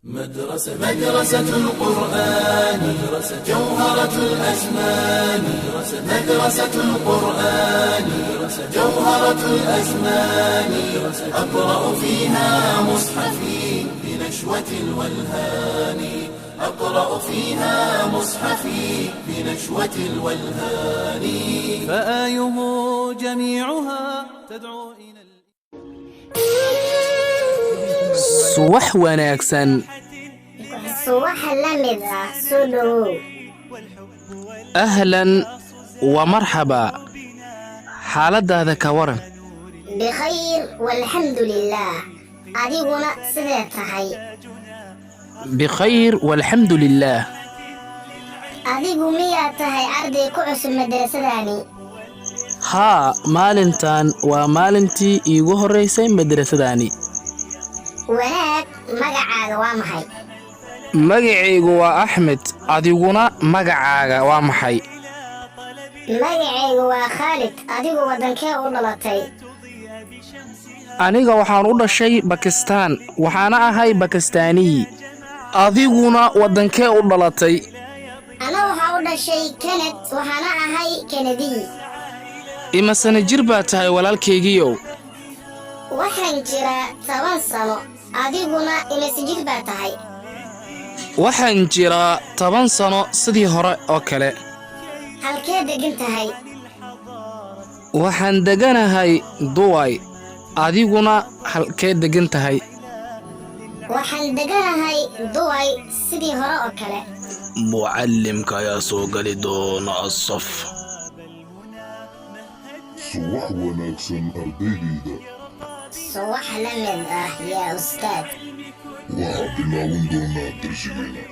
مدرسة القرآن جوهرة الأزمان مدرسة القرآن جوهرة الأزمان أقرأ فيها مصحفي بنشوة الولهان أقرأ فيها مصحفي بنشوة الولهان فآيه جميعها تدعو إلى subax wanaagsan subax la mid ah soo dhowow ahlan wa marxaba xaaladaada ka waran bikhayr walxamdulillaah adiguna sidee tahay bikhayr walxamdu lillaah adigu miyaa tahay arday ku cusub madrasadani haa maalintan waa maalintii iigu horraysay madrasadani wanaag magacaaga waa maxay magacaygu waa axmed adiguna magacaaga waa maxay magacaygu waa khaalid adigu waddankee u dhalatay aniga waxaan u dhashay bakistaan waxaana ahay bakistaaniyi adiguna waddankee u dhalatay ana waxaa u dhashay kanad waxaana ahay kanadiyi imasana jir baa tahay walaalkaygiiow waxaan jiraa 10 sano adiguna imase jir baa tahay waxaan jiraa 10 sano sidii hore oo kale halkee degan tahay waxaan deganahay duway adiguna halkee degan tahay waxaan deganahay duway sidii hore oo kale mucallimka ayaa soo gali doona asaf subax wanaagsan ardaydayda subax la mid ah yaa ustaad waxaa bilaaban doonaa darsigeena